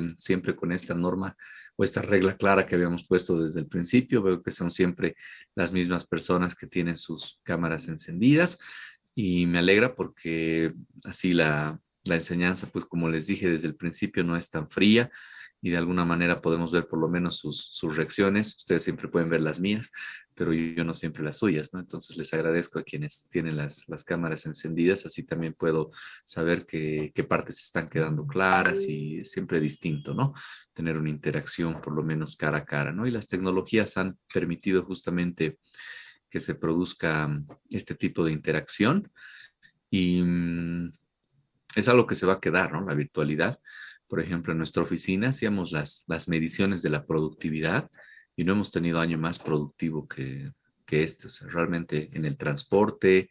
cumplen siempre con esta norma o esta regla clara que habíamos puesto desde el principio. Veo que son siempre las mismas personas que tienen sus cámaras encendidas y me alegra porque así la enseñanza, pues como les dije desde el principio, no es tan fría y de alguna manera podemos ver por lo menos sus reacciones. Ustedes siempre pueden ver las mías, pero yo no siempre las suyas, ¿no? Entonces les agradezco a quienes tienen las cámaras encendidas, así también puedo saber qué partes están quedando claras y es siempre distinto, ¿no? Tener una interacción por lo menos cara a cara, ¿no? Y las tecnologías han permitido justamente que se produzca este tipo de interacción y es algo que se va a quedar, ¿no? La virtualidad. Por ejemplo, en nuestra oficina hacíamos las mediciones de la productividad y no hemos tenido año más productivo que este. O sea, realmente en el transporte,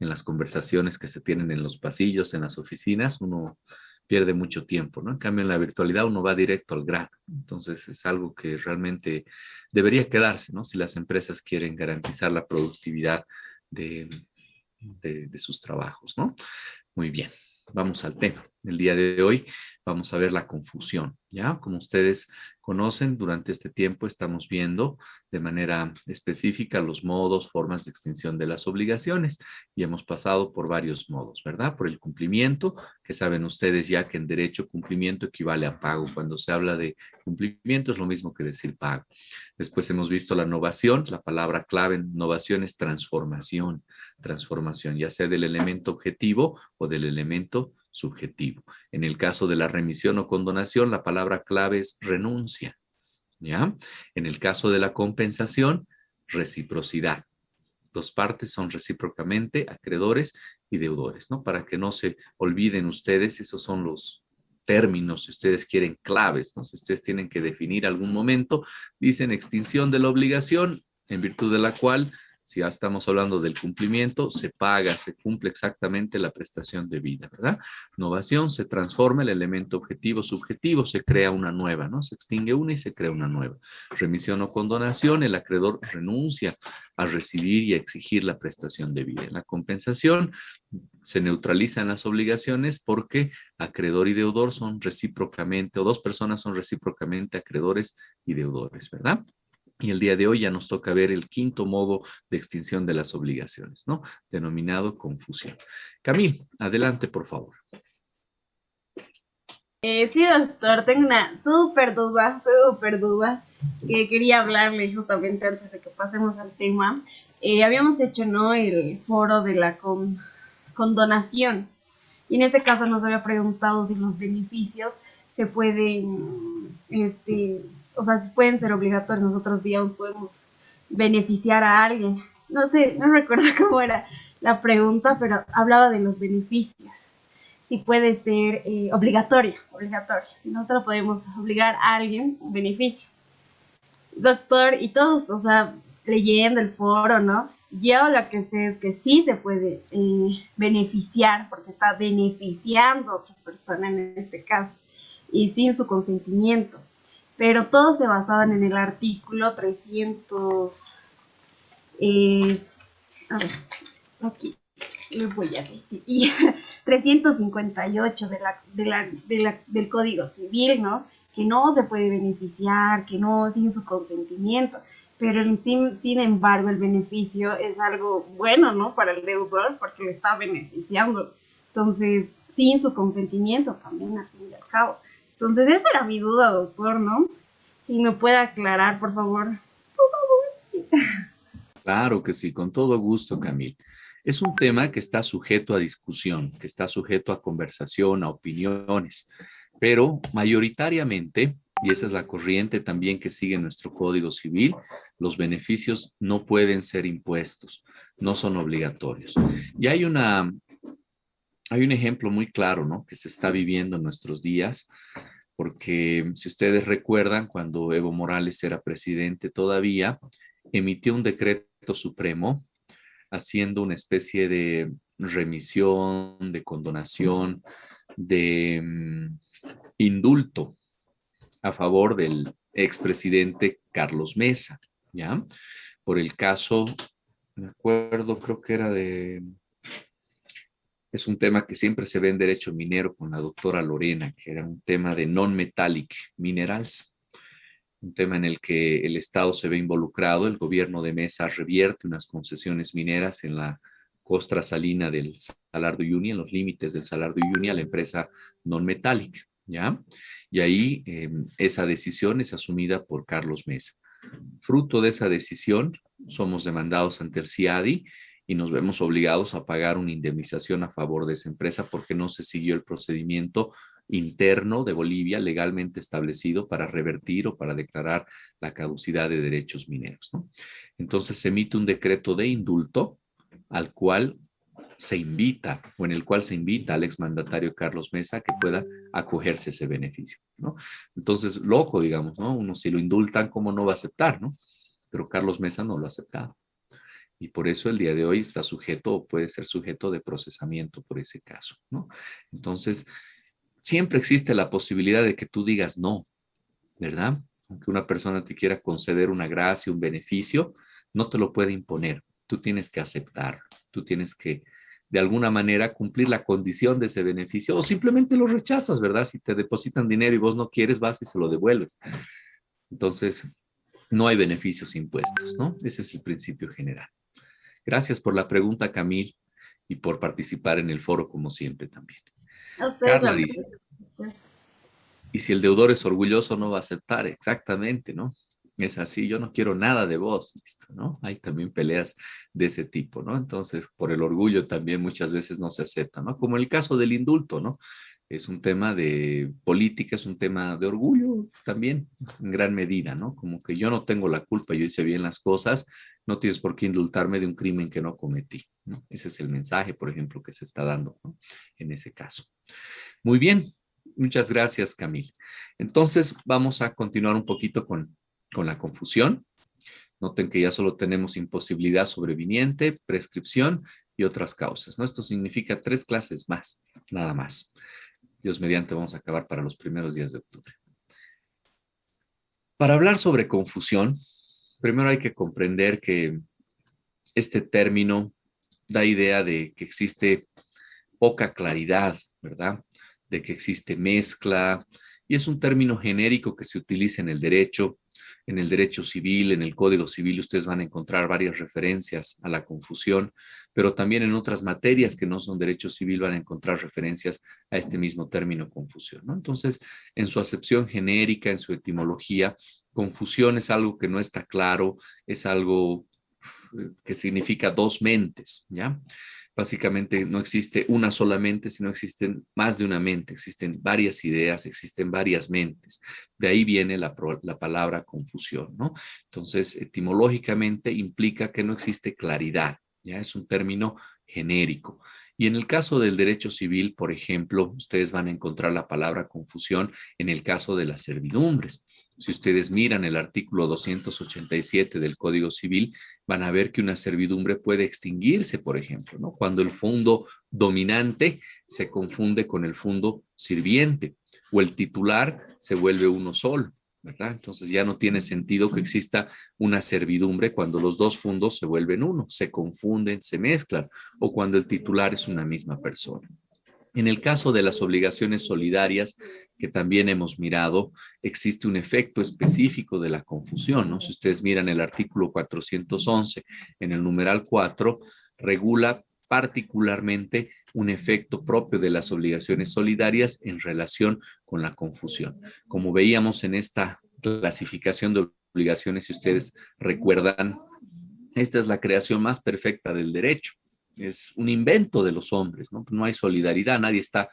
en las conversaciones que se tienen en los pasillos, en las oficinas, uno pierde mucho tiempo, ¿no? En cambio, en la virtualidad uno va directo al grano. Entonces, es algo que realmente debería quedarse, ¿no? Si las empresas quieren garantizar la productividad de, de sus trabajos, ¿no? Muy bien, vamos al tema. El día de hoy vamos a ver la confusión, ¿ya? Como ustedes conocen, durante este tiempo estamos viendo de manera específica los modos, formas de extinción de las obligaciones y hemos pasado por varios modos, ¿verdad? Por el cumplimiento, que saben ustedes ya que en derecho cumplimiento equivale a pago. Cuando se habla de cumplimiento es lo mismo que decir pago. Después hemos visto la novación, la palabra clave en novación es transformación, ya sea del elemento objetivo o del elemento subjetivo. En el caso de la remisión o condonación, la palabra clave es renuncia, ¿ya? En el caso de la compensación, reciprocidad. Dos partes son recíprocamente acreedores y deudores, ¿no? Para que no se olviden ustedes, esos son los términos, si ustedes quieren, claves, ¿no? Si ustedes tienen que definir algún momento, dicen extinción de la obligación, en virtud de la cual si ya estamos hablando del cumplimiento, se paga, se cumple exactamente la prestación debida, ¿verdad? Novación, se transforma el elemento objetivo, subjetivo, se crea una nueva, ¿no? Se extingue una y se crea una nueva. Remisión o condonación, el acreedor renuncia a recibir y a exigir la prestación debida. En la compensación, se neutralizan las obligaciones porque acreedor y deudor son recíprocamente, o dos personas son recíprocamente acreedores y deudores, ¿verdad? Y el día de hoy ya nos toca ver el quinto modo de extinción de las obligaciones, ¿no? Denominado confusión. Camil, adelante, por favor. Sí, doctor, tengo una súper duda, que quería hablarle justamente antes de que pasemos al tema. Habíamos hecho, ¿no?, el foro de la condonación, y en este caso nos había preguntado si los beneficios se pueden, o sea, si pueden ser obligatorios. Nosotros, digamos, podemos beneficiar a alguien. No sé, no recuerdo cómo era la pregunta, pero hablaba de los beneficios, si puede ser obligatorio, si nosotros podemos obligar a alguien un beneficio. Doctor, y todos, o sea, leyendo el foro, ¿no? Yo lo que sé es que sí se puede beneficiar, porque está beneficiando a otra persona en este caso, y sin su consentimiento. Pero todos se basaban en el artículo 300, a ver, aquí, les voy a decir, y 358 del Código Civil, ¿no? Que no se puede beneficiar, que no, sin su consentimiento. Pero sin embargo, el beneficio es algo bueno, ¿no?, para el deudor, porque le está beneficiando. Entonces, sin su consentimiento también, al fin y al cabo. Entonces, esa era mi duda, doctor, ¿no? Si me puede aclarar, por favor. Claro que sí, con todo gusto, Camil. Es un tema que está sujeto a discusión, que está sujeto a conversación, a opiniones, pero mayoritariamente, y esa es la corriente también que sigue nuestro Código Civil, los beneficios no pueden ser impuestos, no son obligatorios. Y hay un ejemplo muy claro, ¿no?, que se está viviendo en nuestros días, porque si ustedes recuerdan, cuando Evo Morales era presidente todavía, emitió un decreto supremo haciendo una especie de remisión, de condonación, de indulto a favor del expresidente Carlos Mesa, ¿ya? Por el caso, me acuerdo, creo que era Es un tema que siempre se ve en derecho minero con la doctora Lorena, que era un tema de non-metallic minerals, un tema en el que el Estado se ve involucrado. El gobierno de Mesa revierte unas concesiones mineras en la costra salina del Salar de Uyuni, en los límites del Salar de Uyuni, a la empresa non-metallic, ¿ya? Y ahí esa decisión es asumida por Carlos Mesa. Fruto de esa decisión, somos demandados ante el CIADI y nos vemos obligados a pagar una indemnización a favor de esa empresa porque no se siguió el procedimiento interno de Bolivia legalmente establecido para revertir o para declarar la caducidad de derechos mineros, ¿no? Entonces se emite un decreto de indulto al cual se invita o en el cual se invita al exmandatario Carlos Mesa a que pueda acogerse ese beneficio, ¿no? Entonces, loco, digamos, ¿no? Uno si lo indultan, ¿cómo no va a aceptar, no? Pero Carlos Mesa no lo ha aceptado. Y por eso el día de hoy está sujeto o puede ser sujeto de procesamiento por ese caso, ¿no? Entonces, siempre existe la posibilidad de que tú digas no, ¿verdad? Aunque una persona te quiera conceder una gracia, un beneficio, no te lo puede imponer. Tú tienes que aceptar, tú tienes que de alguna manera cumplir la condición de ese beneficio o simplemente lo rechazas, ¿verdad? Si te depositan dinero y vos no quieres, vas y se lo devuelves. Entonces, no hay beneficios impuestos, ¿no? Ese es el principio general. Gracias por la pregunta, Camil, y por participar en el foro como siempre también. A ustedes Carla la dice, y si el deudor es orgulloso, no va a aceptar. Exactamente, ¿no? Es así, yo no quiero nada de vos, listo, ¿no? Hay también peleas de ese tipo, ¿no? Entonces, por el orgullo también muchas veces no se acepta, ¿no? Como el caso del indulto, ¿no? Es un tema de política, es un tema de orgullo también, en gran medida, ¿no? Como que yo no tengo la culpa, yo hice bien las cosas, no tienes por qué indultarme de un crimen que no cometí, ¿no? Ese es el mensaje, por ejemplo, que se está dando, ¿no? En ese caso. Muy bien, muchas gracias, Camil. Entonces, vamos a continuar un poquito con la confusión. Noten que ya solo tenemos imposibilidad sobreviniente, prescripción y otras causas, ¿no? Esto significa 3 clases más, nada más. Dios mediante, vamos a acabar para los primeros días de octubre. Para hablar sobre confusión, primero hay que comprender que este término da idea de que existe poca claridad, ¿verdad? De que existe mezcla, y es un término genérico que se utiliza en el derecho civil, en el Código Civil, ustedes van a encontrar varias referencias a la confusión, pero también en otras materias que no son derecho civil van a encontrar referencias a este mismo término confusión, ¿no? Entonces, en su acepción genérica, en su etimología, confusión es algo que no está claro, es algo que significa dos mentes, ¿ya? Básicamente no existe una sola mente, sino existen más de una mente, existen varias ideas, existen varias mentes. De ahí viene la palabra confusión, ¿no? Entonces, etimológicamente implica que no existe claridad, ¿ya? Es un término genérico. Y en el caso del derecho civil, por ejemplo, ustedes van a encontrar la palabra confusión en el caso de las servidumbres. Si ustedes miran el artículo 287 del Código Civil, van a ver que una servidumbre puede extinguirse, por ejemplo, ¿no? Cuando el fundo dominante se confunde con el fundo sirviente o el titular se vuelve uno solo, ¿verdad? Entonces ya no tiene sentido que exista una servidumbre cuando los dos fundos se vuelven uno, se confunden, se mezclan, o cuando el titular es una misma persona. En el caso de las obligaciones solidarias, que también hemos mirado, existe un efecto específico de la confusión, ¿no? Si ustedes miran el artículo 411, en el numeral 4, regula particularmente un efecto propio de las obligaciones solidarias en relación con la confusión. Como veíamos en esta clasificación de obligaciones, si ustedes recuerdan, esta es la creación más perfecta del derecho. Es un invento de los hombres, ¿no? No hay solidaridad, nadie está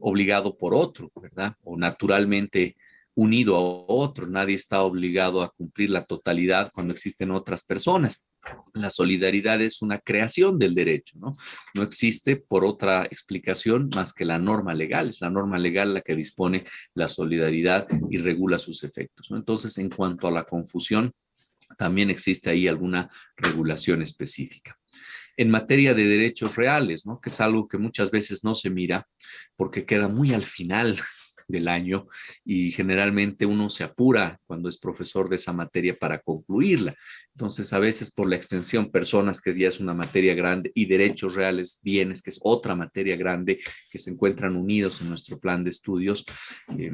obligado por otro, ¿verdad? O naturalmente unido a otro, nadie está obligado a cumplir la totalidad cuando existen otras personas. La solidaridad es una creación del derecho, ¿no? No existe por otra explicación más que la norma legal. Es la norma legal la que dispone la solidaridad y regula sus efectos, ¿no? Entonces, en cuanto a la confusión, también existe ahí alguna regulación específica. En materia de derechos reales, ¿no? Que es algo que muchas veces no se mira porque queda muy al final del año y generalmente uno se apura cuando es profesor de esa materia para concluirla. Entonces, a veces por la extensión, personas que ya es una materia grande y derechos reales, bienes, que es otra materia grande que se encuentran unidos en nuestro plan de estudios,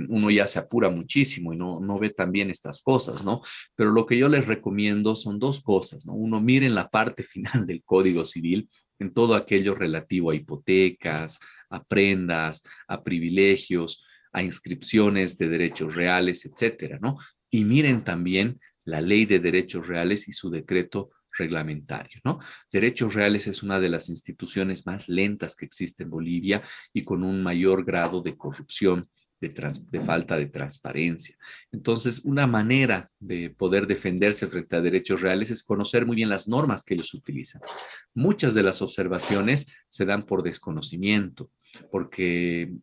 uno ya se apura muchísimo y no ve tan bien estas cosas, ¿no? Pero lo que yo les recomiendo son dos cosas, ¿no? Uno, miren la parte final del Código Civil en todo aquello relativo a hipotecas, a prendas, a privilegios, a inscripciones de derechos reales, etcétera, ¿no? Y miren también la Ley de Derechos Reales y su decreto reglamentario, ¿no? Derechos Reales es una de las instituciones más lentas que existe en Bolivia y con un mayor grado de corrupción, de falta de transparencia. Entonces, una manera de poder defenderse frente a derechos reales es conocer muy bien las normas que ellos utilizan. Muchas de las observaciones se dan por desconocimiento, porque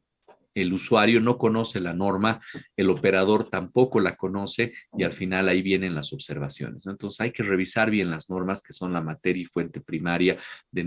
el usuario no conoce la norma, el operador tampoco la conoce y al final ahí vienen las observaciones, ¿no? Entonces hay que revisar bien las normas que son la materia y fuente primaria de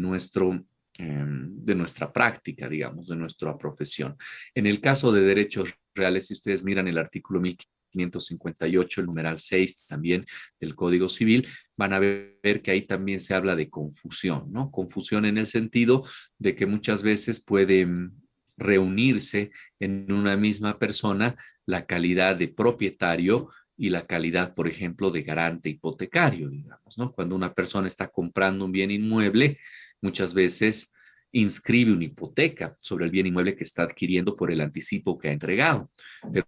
de nuestra práctica, digamos, de nuestra profesión. En el caso de derechos reales, si ustedes miran el artículo 1558, el numeral 6 también del Código Civil, van a ver que ahí también se habla de confusión, ¿no? Confusión en el sentido de que muchas veces pueden reunirse en una misma persona la calidad de propietario y la calidad, por ejemplo, de garante hipotecario, digamos, ¿no? Cuando una persona está comprando un bien inmueble, muchas veces inscribe una hipoteca sobre el bien inmueble que está adquiriendo por el anticipo que ha entregado,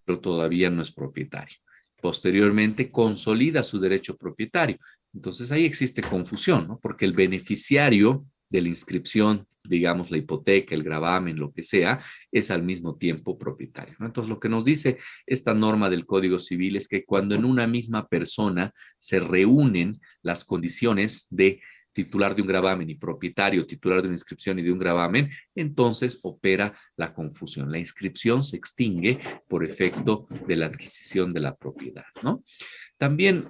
pero todavía no es propietario. Posteriormente consolida su derecho propietario. Entonces ahí existe confusión, ¿no? Porque el beneficiario de la inscripción, digamos la hipoteca, el gravamen, lo que sea, es al mismo tiempo propietario, ¿no? Entonces lo que nos dice esta norma del Código Civil es que cuando en una misma persona se reúnen las condiciones de titular de un gravamen y propietario, titular de una inscripción y de un gravamen, entonces opera la confusión. La inscripción se extingue por efecto de la adquisición de la propiedad, ¿no? También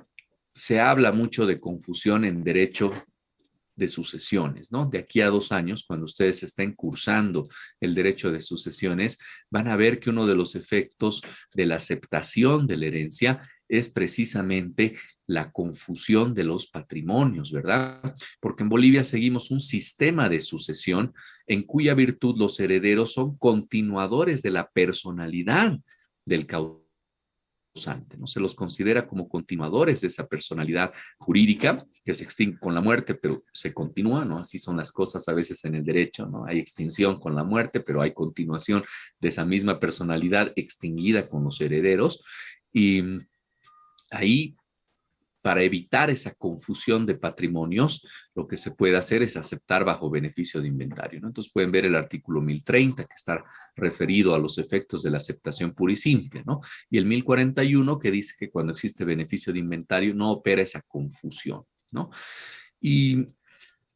se habla mucho de confusión en derecho de sucesiones, ¿no? De aquí a 2 años, cuando ustedes estén cursando el derecho de sucesiones, van a ver que uno de los efectos de la aceptación de la herencia es precisamente la confusión de los patrimonios, ¿verdad? Porque en Bolivia seguimos un sistema de sucesión en cuya virtud los herederos son continuadores de la personalidad del causante, ¿no? Se los considera como continuadores de esa personalidad jurídica que se extingue con la muerte, pero se continúa, ¿no? Así son las cosas a veces en el derecho, ¿no? Hay extinción con la muerte, pero hay continuación de esa misma personalidad extinguida con los herederos. Y ahí, para evitar esa confusión de patrimonios, lo que se puede hacer es aceptar bajo beneficio de inventario, ¿no? Entonces pueden ver el artículo 1030, que está referido a los efectos de la aceptación pura y simple, ¿no? Y el 1041, que dice que cuando existe beneficio de inventario no opera esa confusión, ¿no? Y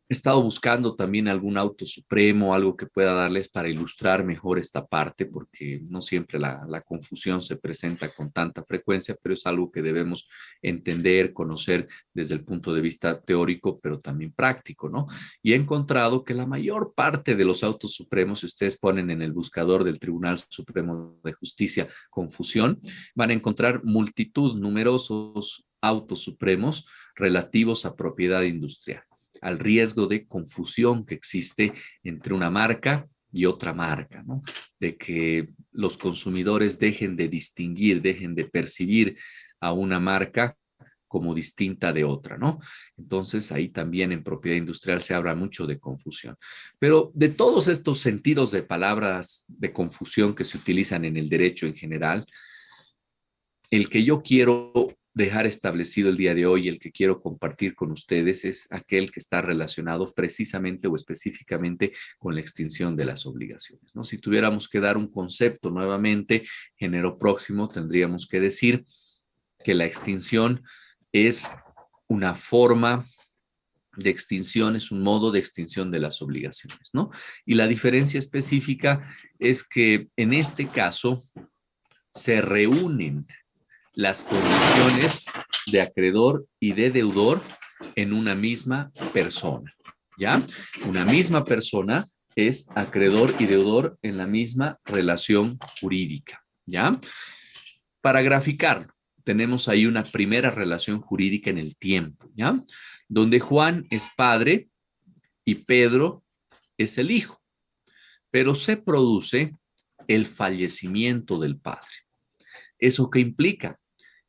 he estado buscando también algún auto supremo, algo que pueda darles para ilustrar mejor esta parte, porque no siempre la confusión se presenta con tanta frecuencia, pero es algo que debemos entender, conocer desde el punto de vista teórico, pero también práctico, ¿no? Y he encontrado que la mayor parte de los autos supremos, si ustedes ponen en el buscador del Tribunal Supremo de Justicia confusión, van a encontrar multitud, numerosos autos supremos relativos a propiedad industrial, al riesgo de confusión que existe entre una marca y otra marca, ¿no? De que los consumidores dejen de distinguir, dejen de percibir a una marca como distinta de otra, ¿no? Entonces ahí también en propiedad industrial se habla mucho de confusión. Pero de todos estos sentidos de palabras de confusión que se utilizan en el derecho en general, el que yo quiero dejar establecido el día de hoy, el que quiero compartir con ustedes, es aquel que está relacionado precisamente o específicamente con la extinción de las obligaciones, ¿no? Si tuviéramos que dar un concepto nuevamente, género próximo, tendríamos que decir que la extinción es una forma de extinción, es un modo de extinción de las obligaciones, ¿no? Y la diferencia específica es que en este caso se reúnen las condiciones de acreedor y de deudor en una misma persona, ¿ya? Una misma persona es acreedor y deudor en la misma relación jurídica, ¿ya? Para graficarlo, tenemos ahí una primera relación jurídica en el tiempo, ¿ya? Donde Juan es padre y Pedro es el hijo, pero se produce el fallecimiento del padre. ¿Eso qué implica?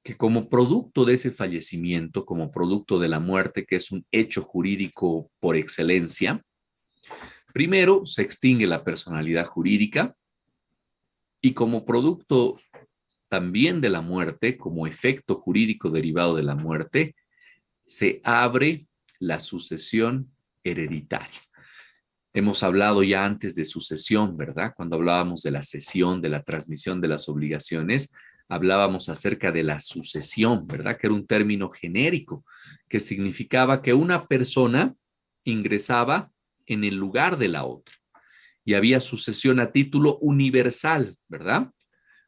Que como producto de ese fallecimiento, como producto de la muerte, que es un hecho jurídico por excelencia, primero se extingue la personalidad jurídica y como producto también de la muerte, como efecto jurídico derivado de la muerte, se abre la sucesión hereditaria. Hemos hablado ya antes de sucesión, ¿verdad? Cuando hablábamos de la cesión, de la transmisión de las obligaciones, hablábamos acerca de la sucesión, ¿verdad? Que era un término genérico que significaba que una persona ingresaba en el lugar de la otra y había sucesión a título universal, ¿verdad?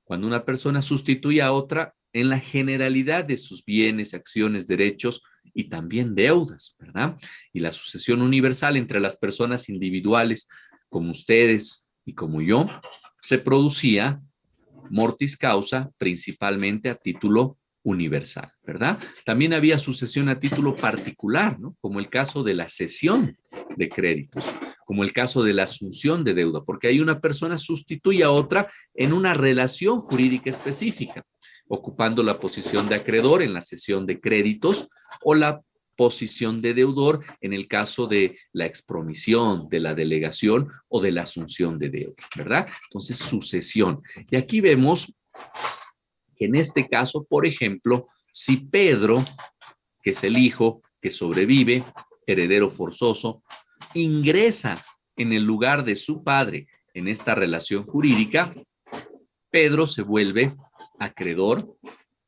Cuando una persona sustituye a otra en la generalidad de sus bienes, acciones, derechos y también deudas, ¿verdad? Y la sucesión universal entre las personas individuales como ustedes y como yo se producía mortis causa principalmente a título universal, ¿verdad? También había sucesión a título particular, ¿no? Como el caso de la cesión de créditos, como el caso de la asunción de deuda, porque hay una persona sustituye a otra en una relación jurídica específica, ocupando la posición de acreedor en la cesión de créditos o la posición de deudor en el caso de la expromisión, de la delegación o de la asunción de deuda, ¿verdad? Entonces, sucesión. Y aquí vemos que en este caso, por ejemplo, si Pedro, que es el hijo que sobrevive, heredero forzoso, ingresa en el lugar de su padre en esta relación jurídica, Pedro se vuelve acreedor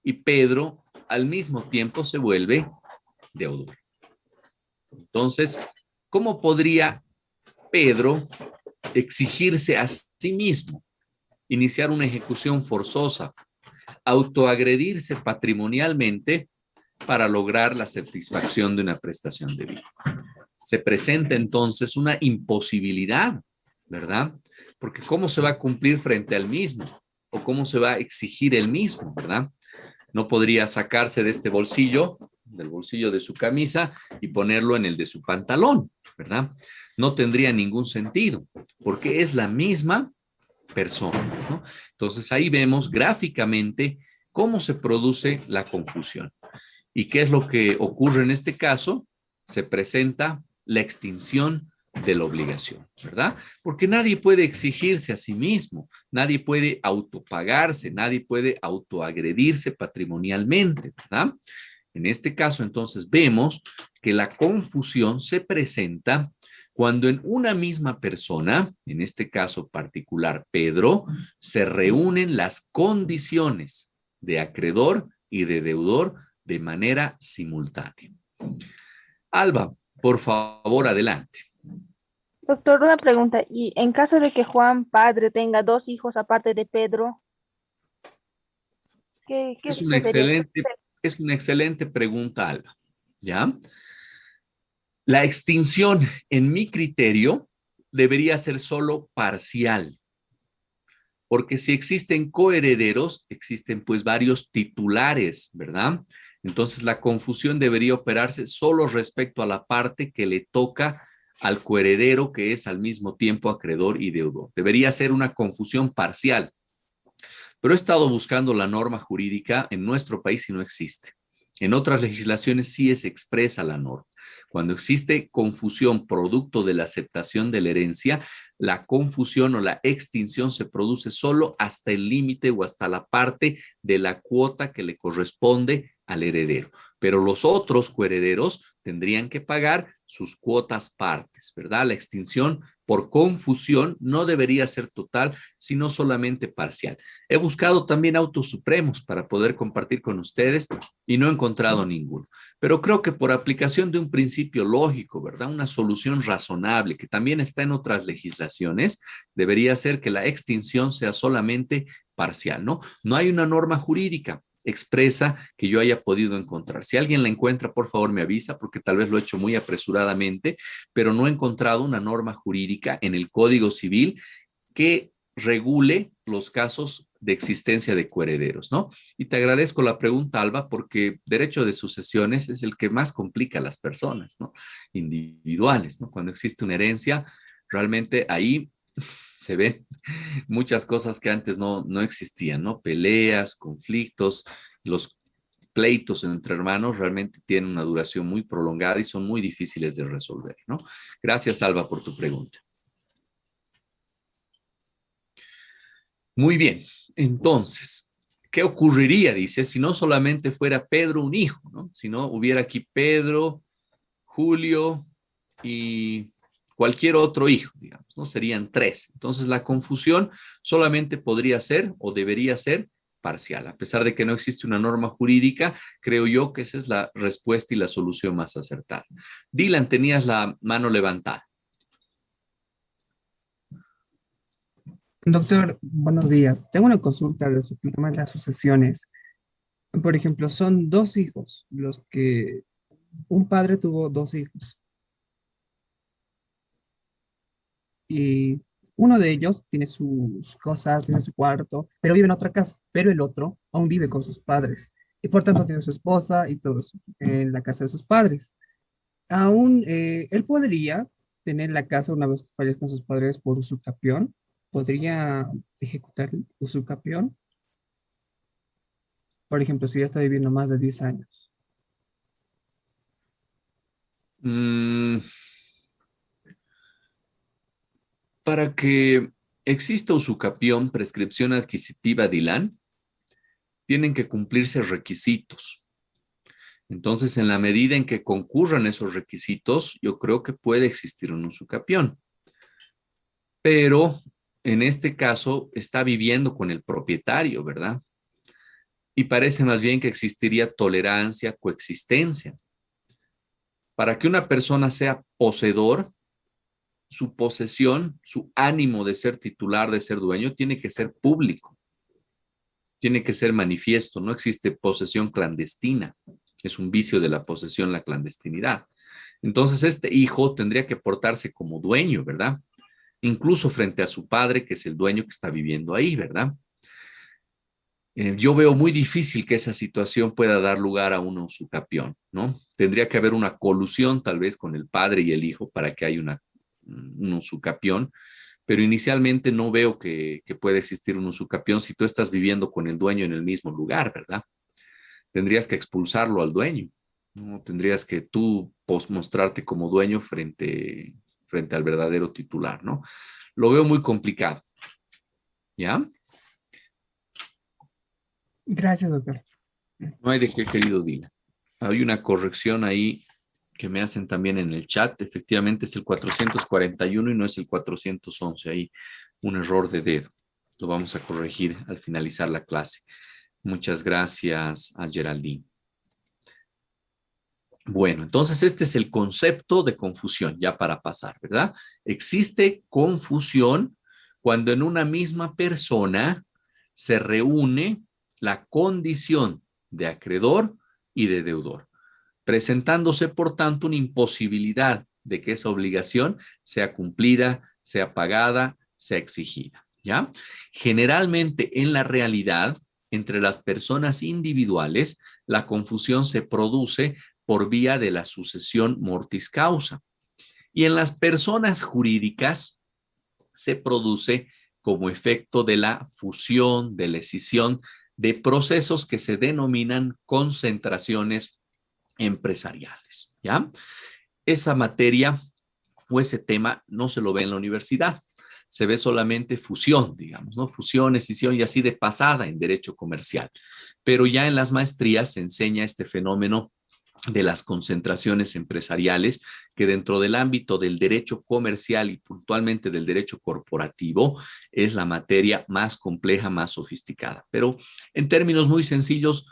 y Pedro al mismo tiempo se vuelve deudor. Entonces, ¿cómo podría Pedro exigirse a sí mismo, iniciar una ejecución forzosa, autoagredirse patrimonialmente para lograr la satisfacción de una prestación debida? Se presenta entonces una imposibilidad, ¿verdad? Porque ¿cómo se va a cumplir frente al mismo? ¿O cómo se va a exigir el mismo, verdad? No podría sacarse de este bolsillo, del bolsillo de su camisa, y ponerlo en el de su pantalón, ¿verdad? No tendría ningún sentido, porque es la misma persona, ¿no? Entonces ahí vemos gráficamente cómo se produce la confusión. ¿Y qué es lo que ocurre en este caso? Se presenta la extinción de la obligación, ¿verdad? Porque nadie puede exigirse a sí mismo, nadie puede autopagarse, nadie puede autoagredirse patrimonialmente, ¿verdad? En este caso, entonces, vemos que la confusión se presenta cuando en una misma persona, en este caso particular Pedro, se reúnen las condiciones de acreedor y de deudor de manera simultánea. Alba, por favor, adelante. Doctor, una pregunta. ¿Y en caso de que Juan padre tenga dos hijos aparte de Pedro, qué Es una sucedería? excelente, es una excelente pregunta, Alba. ¿Ya? La extinción, en mi criterio, debería ser solo parcial, porque si existen coherederos, existen pues varios titulares, ¿verdad? Entonces la confusión debería operarse solo respecto a la parte que le toca al coheredero, que es al mismo tiempo acreedor y deudor. Debería ser una confusión parcial. Pero he estado buscando la norma jurídica en nuestro país y no existe. En otras legislaciones sí es expresa la norma. Cuando existe confusión producto de la aceptación de la herencia, la confusión o la extinción se produce solo hasta el límite o hasta la parte de la cuota que le corresponde al heredero. Pero los otros coherederos tendrían que pagar sus cuotas partes, ¿verdad? La extinción por confusión no debería ser total, sino solamente parcial. He buscado también autos supremos para poder compartir con ustedes y no he encontrado ninguno. Pero creo que por aplicación de un principio lógico, ¿verdad? Una solución razonable que también está en otras legislaciones, debería ser que la extinción sea solamente parcial, ¿no? No hay una norma jurídica expresa que yo haya podido encontrar. Si alguien la encuentra, por favor me avisa, porque tal vez lo he hecho muy apresuradamente, pero no he encontrado una norma jurídica en el Código Civil que regule los casos de existencia de coherederos, ¿no? Y te agradezco la pregunta, Alba, porque derecho de sucesiones es el que más complica a las personas, ¿no? Individuales, ¿no? Cuando existe una herencia, realmente ahí se ven muchas cosas que antes no existían, ¿no? Peleas, conflictos, los pleitos entre hermanos realmente tienen una duración muy prolongada y son muy difíciles de resolver, ¿no? Gracias, Alba, por tu pregunta. Muy bien, entonces, ¿qué ocurriría, dice, si no solamente fuera Pedro un hijo, ¿no? Si no hubiera aquí Pedro, Julio y cualquier otro hijo, digamos, ¿no? Serían tres. Entonces, la confusión solamente podría ser o debería ser parcial. A pesar de que no existe una norma jurídica, creo yo que esa es la respuesta y la solución más acertada. Dylan, tenías la mano levantada. Doctor, buenos días. Tengo una consulta respecto al tema de las sucesiones. Por ejemplo, son dos hijos, los que un padre tuvo dos hijos y uno de ellos tiene sus cosas, tiene su cuarto, pero vive en otra casa, pero el otro aún vive con sus padres y por tanto tiene su esposa y todo eso en la casa de sus padres. Aún él podría tener la casa una vez que fallezcan sus padres por usucapión, podría ejecutar el usucapión. Por ejemplo, si ya está viviendo más de 10 años. Para que exista usucapión, prescripción adquisitiva DILAN, tienen que cumplirse requisitos. Entonces, en la medida en que concurran esos requisitos, yo creo que puede existir un usucapión. Pero en este caso está viviendo con el propietario, ¿verdad? Y parece más bien que existiría tolerancia, coexistencia. Para que una persona sea poseedor, su posesión, su ánimo de ser titular, de ser dueño, tiene que ser público, tiene que ser manifiesto. No existe posesión clandestina. Es un vicio de la posesión, la clandestinidad. Entonces, este hijo tendría que portarse como dueño, ¿verdad? Incluso frente a su padre, que es el dueño que está viviendo ahí, ¿verdad? Yo veo muy difícil que esa situación pueda dar lugar a un usucapión, ¿no? Tendría que haber una colusión tal vez con el padre y el hijo para que haya un usucapión, pero inicialmente no veo que pueda existir un usucapión si tú estás viviendo con el dueño en el mismo lugar, ¿verdad? Tendrías que expulsarlo al dueño, ¿no? Tendrías que tú mostrarte como dueño frente al verdadero titular, ¿no? Lo veo muy complicado, ¿ya? Gracias, doctor. No hay de qué, querido Dina. Hay una corrección ahí que me hacen también en el chat. Efectivamente es el 441 y no es el 411. Ahí un error de dedo. Lo vamos a corregir al finalizar la clase. Muchas gracias a Geraldine. Bueno, entonces este es el concepto de confusión, ya para pasar, ¿verdad? Existe confusión cuando en una misma persona se reúne la condición de acreedor y de deudor, presentándose, por tanto, una imposibilidad de que esa obligación sea cumplida, sea pagada, sea exigida, ¿ya? Generalmente en la realidad, entre las personas individuales, la confusión se produce por vía de la sucesión mortis causa. Y en las personas jurídicas se produce como efecto de la fusión, de la escisión de procesos que se denominan concentraciones empresariales, ¿ya? Esa materia o ese tema no se lo ve en la universidad, se ve solamente fusión, digamos, ¿no? Fusión, escisión y así de pasada en derecho comercial. Pero ya en las maestrías se enseña este fenómeno de las concentraciones empresariales, que dentro del ámbito del derecho comercial y puntualmente del derecho corporativo es la materia más compleja, más sofisticada. Pero en términos muy sencillos,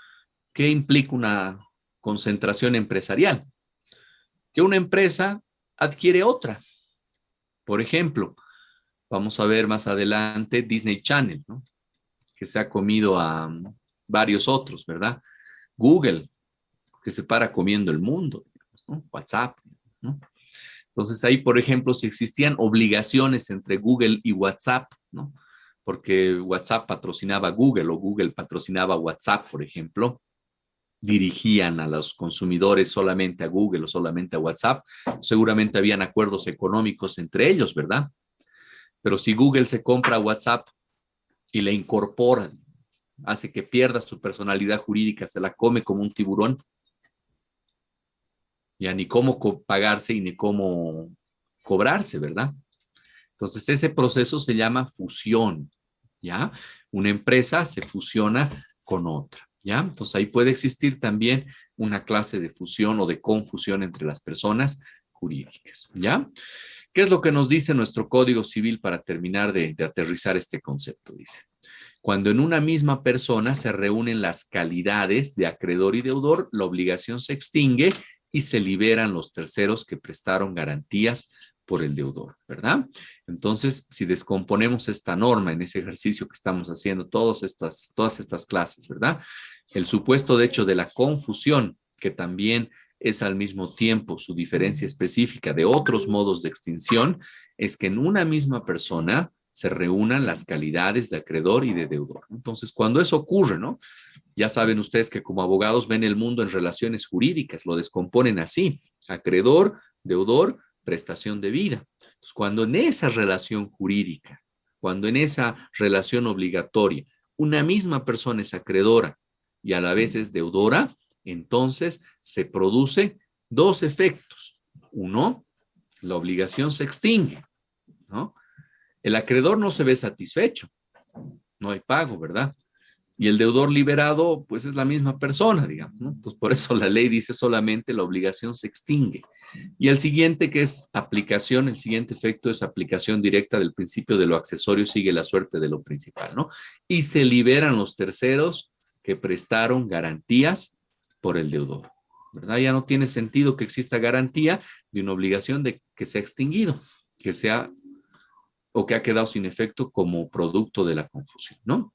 ¿qué implica una concentración empresarial? Que una empresa adquiere otra. Por ejemplo, vamos a ver más adelante Disney Channel, ¿no? Que se ha comido a varios otros, ¿verdad? Google, que se para comiendo el mundo, ¿no? WhatsApp, ¿no? Entonces ahí, por ejemplo, si existían obligaciones entre Google y WhatsApp, ¿no? porque WhatsApp patrocinaba a Google o Google patrocinaba a WhatsApp, por ejemplo, dirigían a los consumidores solamente a Google o solamente a WhatsApp, seguramente habían acuerdos económicos entre ellos, ¿verdad? Pero si Google se compra WhatsApp y le incorpora, hace que pierda su personalidad jurídica, se la come como un tiburón, ya ni cómo pagarse y ni cómo cobrarse, ¿verdad? Entonces ese proceso se llama fusión, ¿ya? Una empresa se fusiona con otra, ¿ya? Entonces ahí puede existir también una clase de fusión o de confusión entre las personas jurídicas, ¿ya? ¿Qué es lo que nos dice nuestro Código Civil para terminar de aterrizar este concepto? Dice, cuando en una misma persona se reúnen las calidades de acreedor y deudor, la obligación se extingue y se liberan los terceros que prestaron garantías por el deudor, ¿verdad? Entonces, si descomponemos esta norma en ese ejercicio que estamos haciendo, todas estas clases, ¿verdad? El supuesto de hecho de la confusión, que también es al mismo tiempo su diferencia específica de otros modos de extinción, es que en una misma persona se reúnan las calidades de acreedor y de deudor. Entonces, cuando eso ocurre, ¿no? Ya saben ustedes que como abogados ven el mundo en relaciones jurídicas, lo descomponen así, acreedor, deudor, prestación de vida. Entonces, cuando en esa relación jurídica, cuando en esa relación obligatoria, una misma persona es acreedora y a la vez es deudora, entonces se produce dos efectos. Uno, la obligación se extingue, ¿no? El acreedor no se ve satisfecho, no hay pago, ¿verdad? Y el deudor liberado, pues es la misma persona, digamos, ¿no? Entonces, por eso la ley dice solamente la obligación se extingue. Y el siguiente, que es aplicación, el siguiente efecto es aplicación directa del principio de lo accesorio, sigue la suerte de lo principal, ¿no? Y se liberan los terceros que prestaron garantías por el deudor, ¿verdad? Ya no tiene sentido que exista garantía de una obligación de que se ha extinguido, que sea o que ha quedado sin efecto como producto de la confusión, ¿no?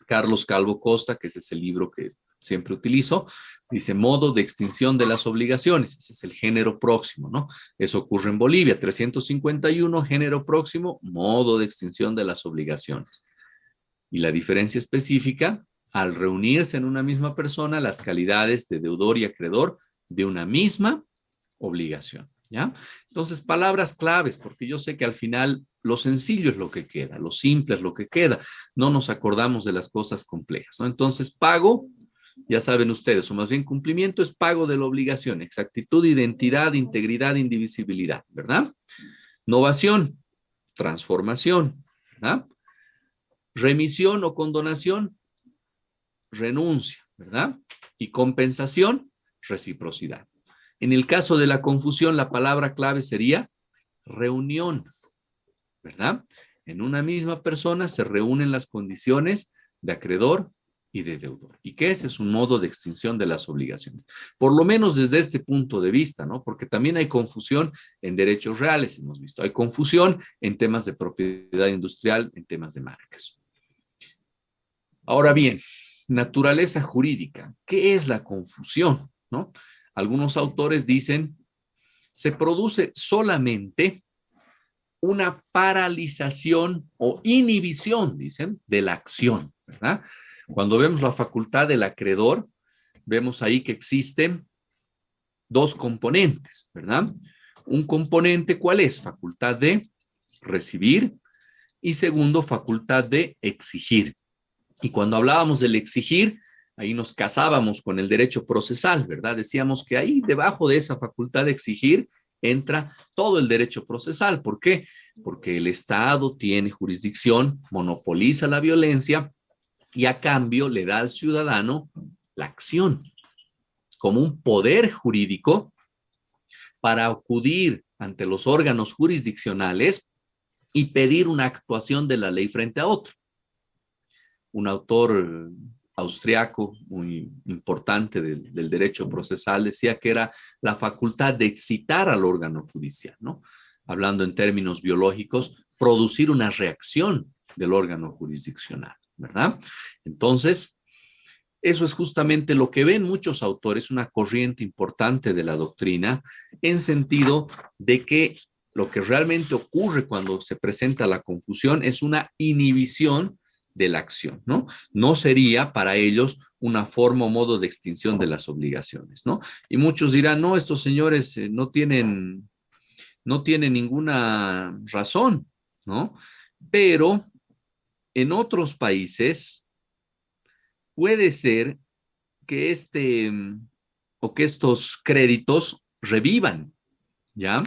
Carlos Calvo Costa, que ese es el libro que siempre utilizo, dice modo de extinción de las obligaciones. Ese es el género próximo, ¿no? Eso ocurre en Bolivia. 351, género próximo, modo de extinción de las obligaciones. Y la diferencia específica, al reunirse en una misma persona las calidades de deudor y acreedor de una misma obligación, ¿ya? Entonces, palabras claves, porque yo sé que al final lo sencillo es lo que queda, lo simple es lo que queda, no nos acordamos de las cosas complejas, ¿no? Entonces, pago, ya saben ustedes, o más bien cumplimiento es pago de la obligación, exactitud, identidad, integridad, indivisibilidad, ¿verdad? Novación, transformación, ¿verdad? Remisión o condonación, renuncia, ¿verdad? Y compensación, reciprocidad. En el caso de la confusión, la palabra clave sería reunión, ¿verdad? En una misma persona se reúnen las condiciones de acreedor y de deudor. ¿Y qué es? Es un modo de extinción de las obligaciones. Por lo menos desde este punto de vista, ¿no? Porque también hay confusión en derechos reales, hemos visto. Hay confusión en temas de propiedad industrial, en temas de marcas. Ahora bien, naturaleza jurídica. ¿Qué es la confusión? ¿No? Algunos autores dicen, se produce solamente una paralización o inhibición, dicen, de la acción, ¿verdad? Cuando vemos la facultad del acreedor, vemos ahí que existen dos componentes, ¿verdad? Un componente, ¿cuál es? Facultad de recibir y segundo, facultad de exigir. Y cuando hablábamos del exigir, ahí nos casábamos con el derecho procesal, ¿verdad? Decíamos que ahí debajo de esa facultad de exigir entra todo el derecho procesal. ¿Por qué? Porque el Estado tiene jurisdicción, monopoliza la violencia y a cambio le da al ciudadano la acción como un poder jurídico para acudir ante los órganos jurisdiccionales y pedir una actuación de la ley frente a otro. Un autor austriaco muy importante del derecho procesal decía que era la facultad de excitar al órgano judicial, ¿no? Hablando en términos biológicos, producir una reacción del órgano jurisdiccional, ¿verdad? Entonces, eso es justamente lo que ven muchos autores, una corriente importante de la doctrina, en sentido de que lo que realmente ocurre cuando se presenta la confusión es una inhibición de la acción, ¿no? No sería para ellos una forma o modo de extinción de las obligaciones, ¿no? Y muchos dirán, no, estos señores no tienen ninguna razón, ¿no? Pero en otros países puede ser que o que estos créditos revivan, ¿ya?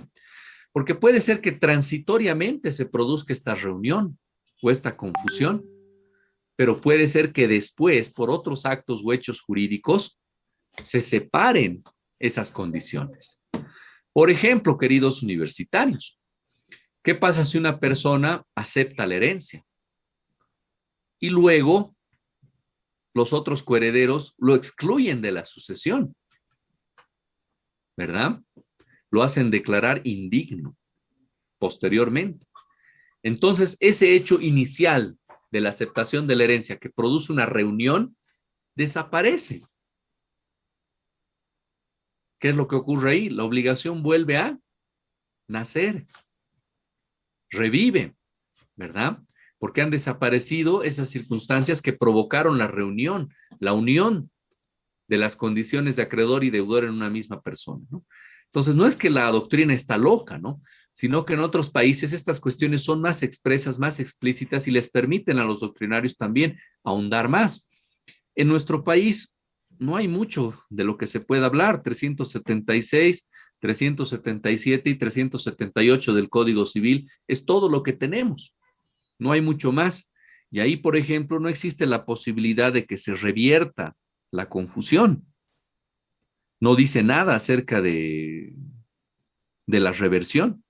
Porque puede ser que transitoriamente se produzca esta reunión o esta confusión, pero puede ser que después, por otros actos o hechos jurídicos, se separen esas condiciones. Por ejemplo, queridos universitarios, ¿qué pasa si una persona acepta la herencia y luego los otros coherederos lo excluyen de la sucesión? ¿Verdad? Lo hacen declarar indigno posteriormente. Entonces, ese hecho inicial de la aceptación de la herencia que produce una reunión desaparece. ¿Qué es lo que ocurre ahí? La obligación vuelve a nacer, revive, ¿verdad? Porque han desaparecido esas circunstancias que provocaron la reunión, la unión de las condiciones de acreedor y deudor en una misma persona, ¿no? Entonces, no es que la doctrina está loca, ¿no? Sino que en otros países estas cuestiones son más expresas, más explícitas y les permiten a los doctrinarios también ahondar más. En nuestro país no hay mucho de lo que se pueda hablar. 376, 377 y 378 del Código Civil es todo lo que tenemos. No hay mucho más. Y ahí, por ejemplo, no existe la posibilidad de que se revierta la confusión. No dice nada acerca de la reversión.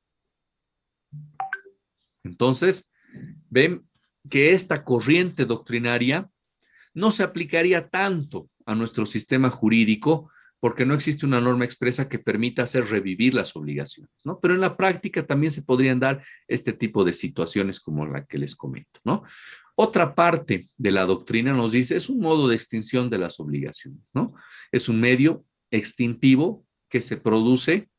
Entonces, ven que esta corriente doctrinaria no se aplicaría tanto a nuestro sistema jurídico porque no existe una norma expresa que permita hacer revivir las obligaciones, ¿no? Pero en la práctica también se podrían dar este tipo de situaciones como la que les comento, ¿no? Otra parte de la doctrina nos dice, es un modo de extinción de las obligaciones, ¿no? Es un medio extintivo que se produce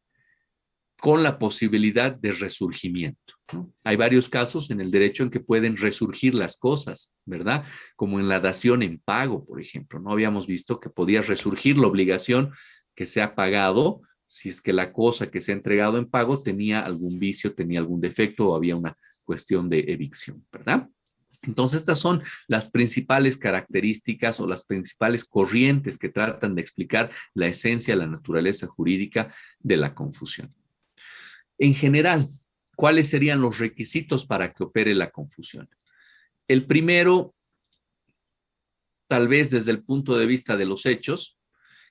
con la posibilidad de resurgimiento, ¿no? Hay varios casos en el derecho en que pueden resurgir las cosas, ¿verdad? Como en la dación en pago, por ejemplo. No habíamos visto que podía resurgir la obligación que se ha pagado si es que la cosa que se ha entregado en pago tenía algún vicio, tenía algún defecto o había una cuestión de evicción, ¿verdad? Entonces, estas son las principales características o las principales corrientes que tratan de explicar la esencia, la naturaleza jurídica de la confusión. En general, ¿cuáles serían los requisitos para que opere la confusión? El primero, tal vez desde el punto de vista de los hechos,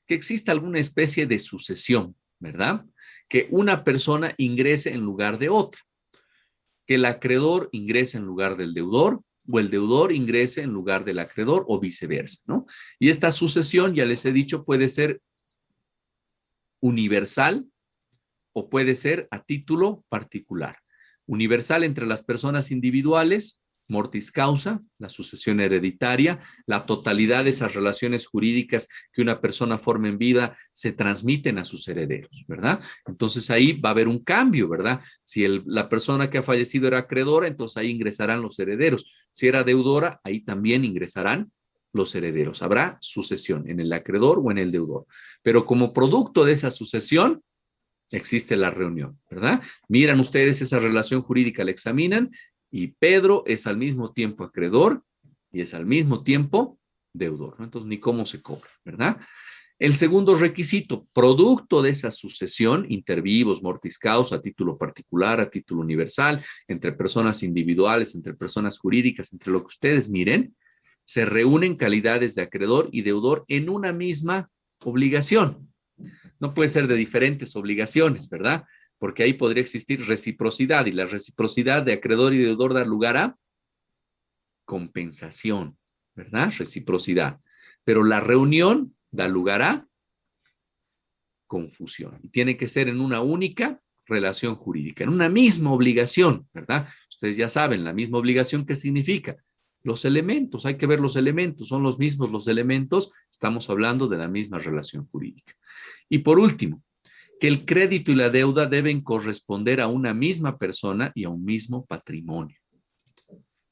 que exista alguna especie de sucesión, ¿verdad? Que una persona ingrese en lugar de otra, que el acreedor ingrese en lugar del deudor o el deudor ingrese en lugar del acreedor o viceversa, ¿no? Y esta sucesión, ya les he dicho, puede ser universal o puede ser a título particular. Universal entre las personas individuales, mortis causa, la sucesión hereditaria, la totalidad de esas relaciones jurídicas que una persona forma en vida se transmiten a sus herederos, ¿verdad? Entonces ahí va a haber un cambio, ¿verdad? Si la persona que ha fallecido era acreedora, entonces ahí ingresarán los herederos. Si era deudora, ahí también ingresarán los herederos. Habrá sucesión en el acreedor o en el deudor. Pero como producto de esa sucesión, existe la reunión, ¿verdad? Miran ustedes esa relación jurídica, la examinan y Pedro es al mismo tiempo acreedor y es al mismo tiempo deudor, ¿no? Entonces, ni cómo se cobra, ¿verdad? El segundo requisito, producto de esa sucesión, inter vivos, mortis causa, a título particular, a título universal, entre personas individuales, entre personas jurídicas, entre lo que ustedes miren, se reúnen calidades de acreedor y deudor en una misma obligación. No puede ser de diferentes obligaciones, ¿verdad? Porque ahí podría existir reciprocidad y la reciprocidad de acreedor y deudor da lugar a compensación, ¿verdad? Reciprocidad. Pero la reunión da lugar a confusión y tiene que ser en una única relación jurídica, en una misma obligación, ¿verdad? Ustedes ya saben, la misma obligación, ¿qué significa? Los elementos, hay que ver los elementos, son los mismos los elementos, estamos hablando de la misma relación jurídica. Y por último, que el crédito y la deuda deben corresponder a una misma persona y a un mismo patrimonio.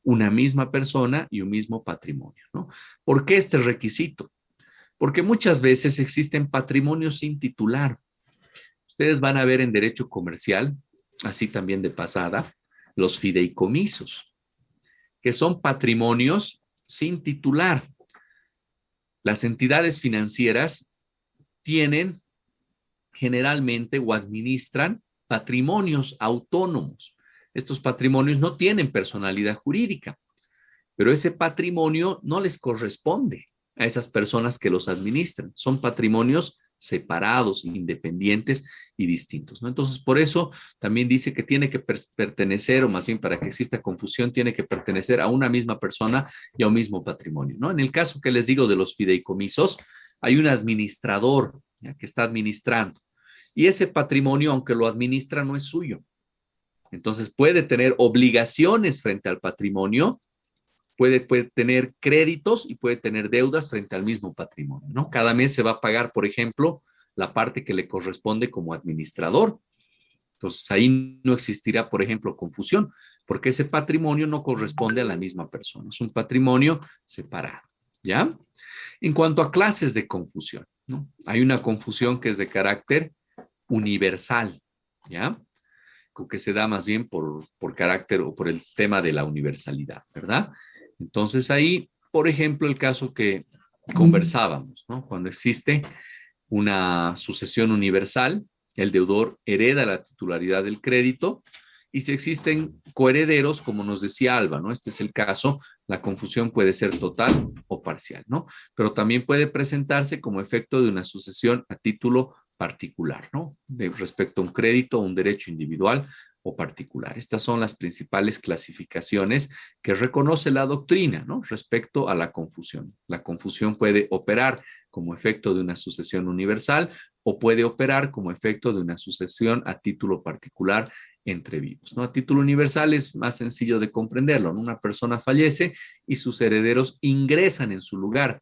Una misma persona y un mismo patrimonio, ¿no? ¿Por qué este requisito? Porque muchas veces existen patrimonios sin titular. Ustedes van a ver en derecho comercial, así también de pasada, los fideicomisos, que son patrimonios sin titular. Las entidades financieras tienen generalmente o administran patrimonios autónomos. Estos patrimonios no tienen personalidad jurídica, pero ese patrimonio no les corresponde a esas personas que los administran. Son patrimonios separados, independientes y distintos, ¿no? Entonces, por eso también dice que tiene que pertenecer, o más bien para que exista confusión, tiene que pertenecer a una misma persona y a un mismo patrimonio, ¿no? En el caso que les digo de los fideicomisos, hay un administrador, ¿ya?, que está administrando, y ese patrimonio, aunque lo administra, no es suyo. Entonces, puede tener obligaciones frente al patrimonio, puede tener créditos y puede tener deudas frente al mismo patrimonio, ¿no? Cada mes se va a pagar, por ejemplo, la parte que le corresponde como administrador. Entonces, ahí no existirá, por ejemplo, confusión, porque ese patrimonio no corresponde a la misma persona. Es un patrimonio separado, ¿ya? En cuanto a clases de confusión, ¿no? Hay una confusión que es de carácter universal, ¿ya? Que se da más bien por carácter o por el tema de la universalidad, ¿verdad? Entonces ahí, por ejemplo, el caso que conversábamos, ¿no? Cuando existe una sucesión universal, el deudor hereda la titularidad del crédito, y si existen coherederos, como nos decía Alba, ¿no? Este es el caso, la confusión puede ser total o parcial, ¿no? Pero también puede presentarse como efecto de una sucesión a título particular, ¿no? Respecto a un crédito, un derecho individual o particular. Estas son las principales clasificaciones que reconoce la doctrina, ¿no? Respecto a la confusión. La confusión puede operar como efecto de una sucesión universal o puede operar como efecto de una sucesión a título particular entre vivos, ¿no? A título universal es más sencillo de comprenderlo, ¿no? Una persona fallece y sus herederos ingresan en su lugar.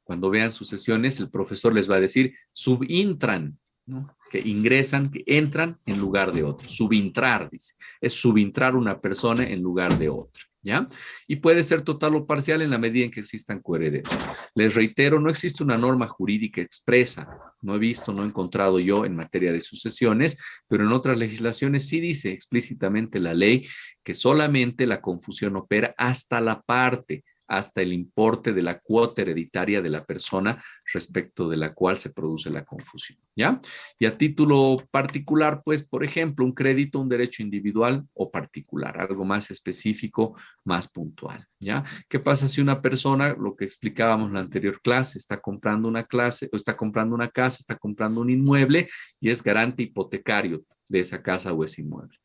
Cuando vean sucesiones, el profesor les va a decir subintran, ¿no? Que ingresan, que entran en lugar de otro. Subintrar, dice. Es subintrar una persona en lugar de otra, ¿ya? Y puede ser total o parcial en la medida en que existan coherederos. Les reitero, no existe una norma jurídica expresa. No he visto, no he encontrado yo en materia de sucesiones, pero en otras legislaciones sí dice explícitamente la ley que solamente la confusión opera hasta la parte, hasta el importe de la cuota hereditaria de la persona respecto de la cual se produce la confusión, ¿ya? Y a título particular, pues, por ejemplo, un crédito, un derecho individual o particular, algo más específico, más puntual, ¿ya? ¿Qué pasa si una persona, lo que explicábamos en la anterior clase, está comprando una clase, o está comprando una casa, está comprando un inmueble y es garante hipotecario de esa casa o ese inmueble?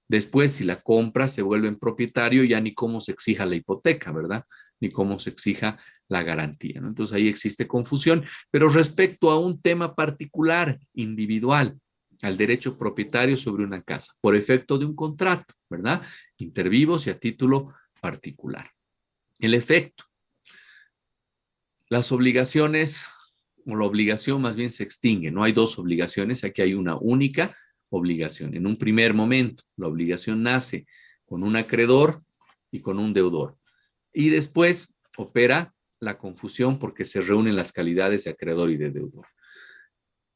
Después, si la compra, se vuelve en propietario, ya ni cómo se exija la hipoteca, ¿verdad? Ni cómo se exija la garantía, ¿no? Entonces ahí existe confusión, pero respecto a un tema particular, individual, al derecho propietario sobre una casa, por efecto de un contrato, ¿verdad? Inter vivos y a título particular. El efecto. Las obligaciones, o la obligación más bien se extingue, no hay dos obligaciones, aquí hay una única obligación. En un primer momento, la obligación nace con un acreedor y con un deudor. Y después opera la confusión porque se reúnen las calidades de acreedor y de deudor.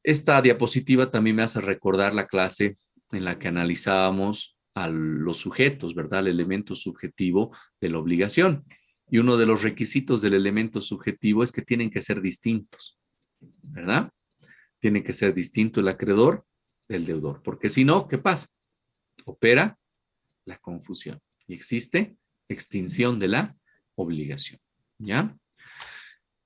Esta diapositiva también me hace recordar la clase en la que analizábamos a los sujetos, ¿verdad? El elemento subjetivo de la obligación. Y uno de los requisitos del elemento subjetivo es que tienen que ser distintos, ¿verdad? Tiene que ser distinto el acreedor del deudor, porque si no, ¿qué pasa? Opera la confusión y existe extinción de la obligación, ¿ya?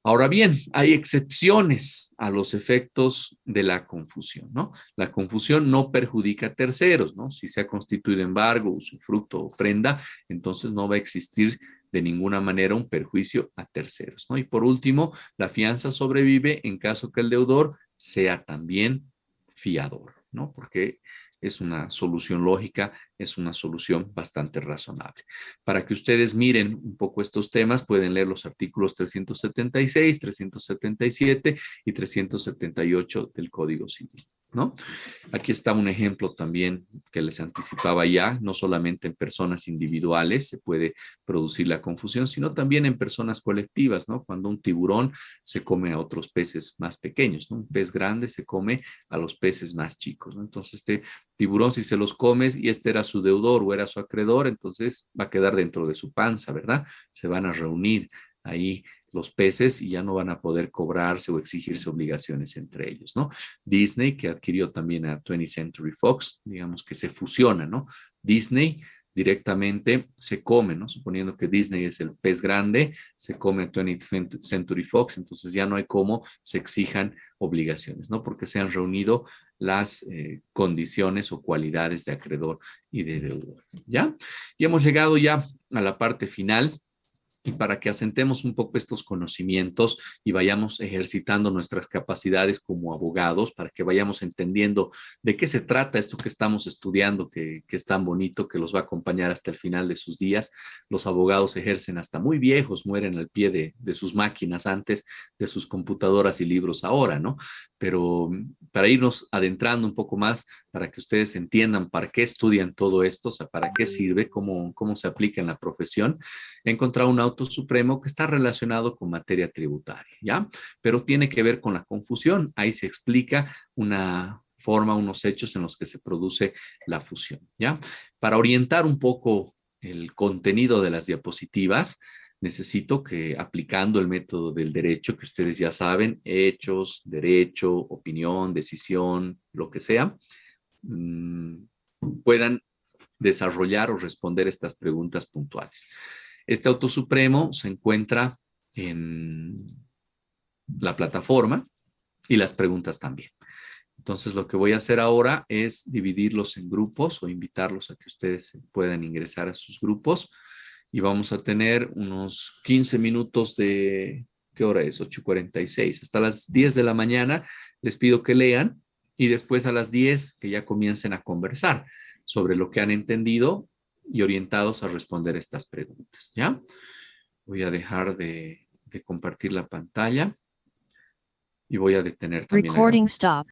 Ahora bien, hay excepciones a los efectos de la confusión, ¿no? La confusión no perjudica a terceros, ¿no? Si se ha constituido embargo, usufructo o prenda, entonces no va a existir de ninguna manera un perjuicio a terceros, ¿no? Y por último, la fianza sobrevive en caso que el deudor sea también fiador, ¿no? Porque es una solución lógica, es una solución bastante razonable. Para que ustedes miren un poco estos temas, pueden leer los artículos 376, 377 y 378 del Código Civil. ¿no? Aquí está un ejemplo también que les anticipaba ya, no solamente en personas individuales se puede producir la confusión, sino también en personas colectivas, ¿no? Cuando un tiburón se come a otros peces más pequeños, ¿no? Un pez grande se come a los peces más chicos, ¿no? Entonces este tiburón, si se los comes y este era su deudor o era su acreedor, entonces va a quedar dentro de su panza, ¿verdad? Se van a reunir ahí los peces y ya no van a poder cobrarse o exigirse obligaciones entre ellos, ¿no? Disney, que adquirió también a 20th Century Fox, digamos que se fusiona, ¿no? Disney directamente se come, ¿no? Suponiendo que Disney es el pez grande, se come a 20th Century Fox, entonces ya no hay cómo se exijan obligaciones, ¿no? Porque se han reunido las condiciones o cualidades de acreedor y de deudor, ¿ya? Y hemos llegado ya a la parte final y para que asentemos un poco estos conocimientos y vayamos ejercitando nuestras capacidades como abogados, para que vayamos entendiendo de qué se trata esto que estamos estudiando, que es tan bonito, que los va a acompañar hasta el final de sus días. Los abogados ejercen hasta muy viejos, mueren al pie de sus máquinas antes, de sus computadoras y libros ahora, ¿no? Pero para irnos adentrando un poco más, para que ustedes entiendan para qué estudian todo esto, o sea, para qué sirve, cómo se aplica en la profesión, he encontrado un auto supremo que está relacionado con materia tributaria, ¿ya? Pero tiene que ver con la confusión. Ahí se explica una forma, unos hechos en los que se produce la fusión, ¿ya? Para orientar un poco el contenido de las diapositivas, necesito que aplicando el método del derecho, que ustedes ya saben, hechos, derecho, opinión, decisión, lo que sea, puedan desarrollar o responder estas preguntas puntuales. Este auto supremo se encuentra en la plataforma y las preguntas también. Entonces, lo que voy a hacer ahora es dividirlos en grupos o invitarlos a que ustedes puedan ingresar a sus grupos y vamos a tener unos 15 minutos de, ¿qué hora es? 8:46. Hasta las 10 de la mañana les pido que lean y después a las 10 que ya comiencen a conversar sobre lo que han entendido y orientados a responder estas preguntas, ¿ya? Voy a dejar de compartir la pantalla y voy a detener también la grabación.